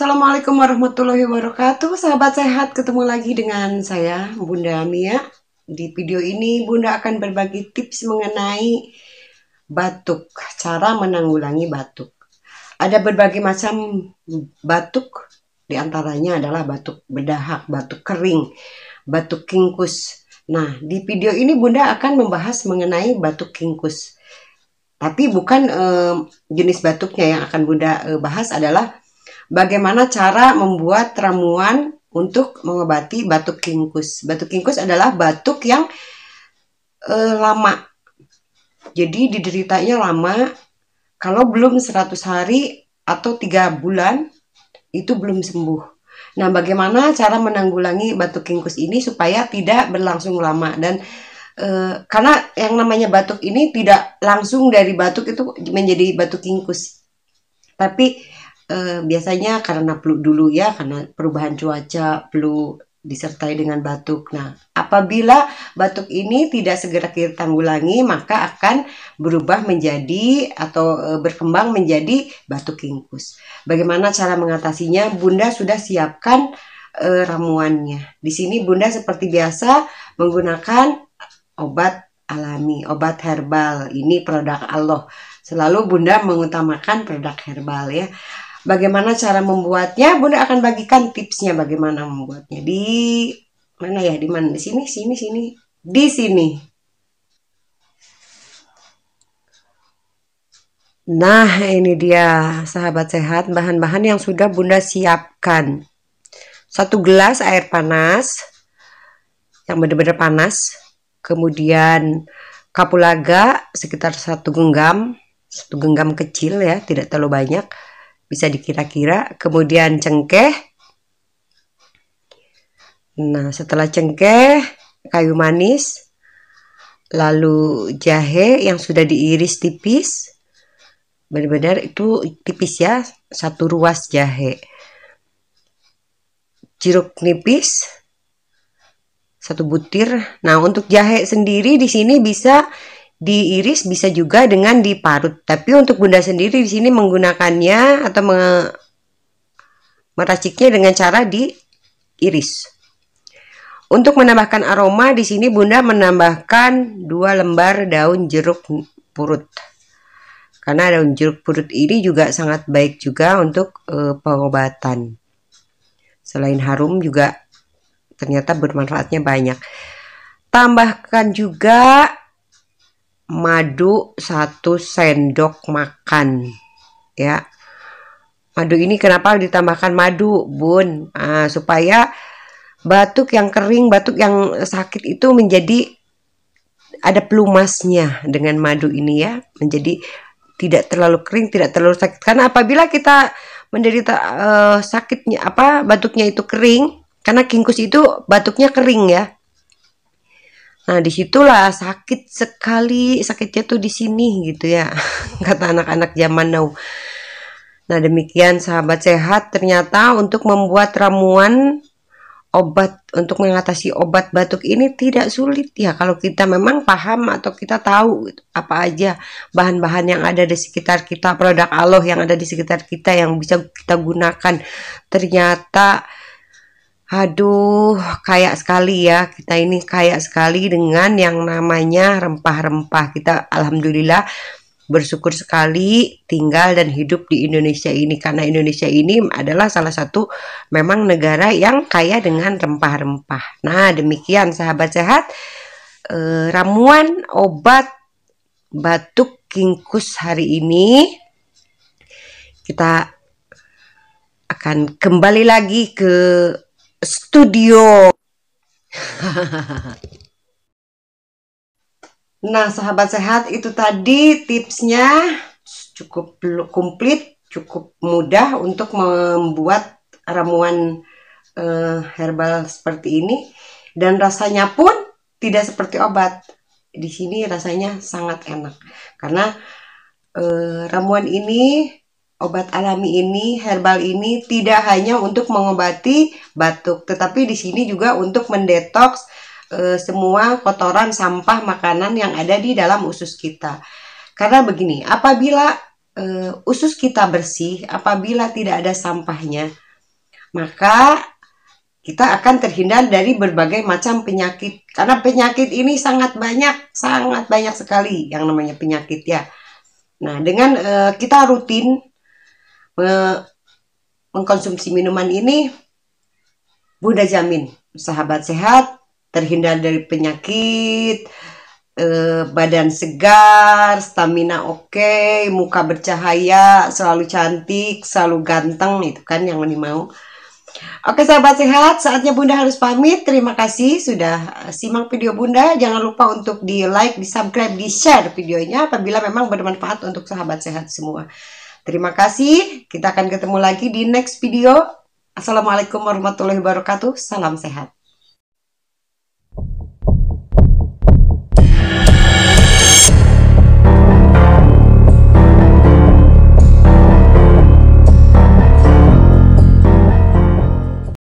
Assalamualaikum warahmatullahi wabarakatuh. Sahabat sehat, ketemu lagi dengan saya Bunda Mia. Di video ini Bunda akan berbagi tips mengenai batuk, cara menanggulangi batuk. Ada berbagai macam batuk, diantaranya adalah batuk berdahak, batuk kering, batuk kingkus. Nah, di video ini Bunda akan membahas mengenai batuk kingkus. Tapi bukan jenis batuknya yang akan Bunda bahas adalah bagaimana cara membuat ramuan untuk mengobati batuk kingkus. Batuk kingkus adalah batuk yang lama. Jadi dideritanya lama. Kalau belum 100 hari atau 3 bulan itu belum sembuh. Nah, bagaimana cara menanggulangi batuk kingkus ini supaya tidak berlangsung lama? Dan karena yang namanya batuk ini tidak langsung dari batuk itu menjadi batuk kingkus. Tapi biasanya karena flu dulu ya, karena perubahan cuaca, flu disertai dengan batuk. Nah, apabila batuk ini tidak segera kita tanggulangi, maka akan berubah menjadi atau berkembang menjadi batuk kingkus. Bagaimana cara mengatasinya? Bunda sudah siapkan ramuannya. Di sini Bunda seperti biasa menggunakan obat alami, obat herbal. Ini produk Allah. Selalu Bunda mengutamakan produk herbal ya. Bagaimana cara membuatnya? Bunda akan bagikan tipsnya bagaimana membuatnya. Di mana ya? Di mana? Di sini. Di sini. Nah, ini dia sahabat sehat, bahan-bahan yang sudah Bunda siapkan. 1 gelas air panas yang benar-benar panas. Kemudian kapulaga sekitar 1 genggam kecil ya, tidak terlalu banyak. Bisa dikira-kira. Kemudian cengkeh. Nah, setelah cengkeh, kayu manis, lalu jahe yang sudah diiris tipis. Benar-benar itu tipis ya, 1 ruas jahe. Jeruk nipis 1 butir. Nah, untuk jahe sendiri di sini bisa diiris, bisa juga dengan diparut. Tapi untuk Bunda sendiri di sini menggunakannya atau meraciknya dengan cara diiris. Untuk menambahkan aroma di sini Bunda menambahkan 2 lembar daun jeruk purut. Karena daun jeruk purut ini juga sangat baik juga untuk pengobatan. Selain harum juga ternyata bermanfaatnya banyak. Tambahkan juga madu 1 sendok makan ya. Madu ini kenapa ditambahkan madu, Bun? Supaya batuk yang kering, batuk yang sakit itu menjadi ada pelumasnya dengan madu ini ya, menjadi tidak terlalu kering, tidak terlalu sakit. Karena apabila kita menderita sakitnya batuknya itu kering, karena kingkus itu batuknya kering ya. Nah, disitulah sakit sekali, sakitnya tuh di sini gitu ya, kata anak-anak zaman now. Nah, demikian sahabat sehat, ternyata untuk membuat ramuan obat untuk mengatasi obat batuk ini tidak sulit ya, kalau kita memang paham atau kita tahu apa aja bahan-bahan yang ada di sekitar kita, produk Allah yang ada di sekitar kita yang bisa kita gunakan. Ternyata aduh, kaya sekali ya, kita ini kaya sekali dengan yang namanya rempah-rempah. Kita alhamdulillah bersyukur sekali tinggal dan hidup di Indonesia ini, karena Indonesia ini adalah salah satu memang negara yang kaya dengan rempah-rempah. Nah, demikian sahabat sehat, ramuan obat batuk kingkus hari ini. Kita akan kembali lagi ke studio. Nah, sahabat sehat, itu tadi tipsnya, cukup komplit, cukup mudah untuk membuat ramuan herbal seperti ini, dan rasanya pun tidak seperti obat. Di sini rasanya sangat enak karena ramuan ini, obat alami ini, herbal ini tidak hanya untuk mengobati batuk, tetapi di sini juga untuk mendetoks semua kotoran sampah makanan yang ada di dalam usus kita. Karena begini, apabila usus kita bersih, apabila tidak ada sampahnya, maka kita akan terhindar dari berbagai macam penyakit. Karena penyakit ini sangat banyak sekali yang namanya penyakit ya. Nah, dengan kita rutin mengkonsumsi minuman ini, Bunda jamin sahabat sehat terhindar dari penyakit, badan segar, stamina oke, muka bercahaya, selalu cantik, selalu ganteng, itu kan yang Mani mau. Oke sahabat sehat, saatnya Bunda harus pamit. Terima kasih sudah simak video Bunda. Jangan lupa untuk di like, di subscribe, di share videonya apabila memang bermanfaat untuk sahabat sehat semua. Terima kasih, kita akan ketemu lagi di next video. Assalamualaikum warahmatullahi wabarakatuh, salam sehat.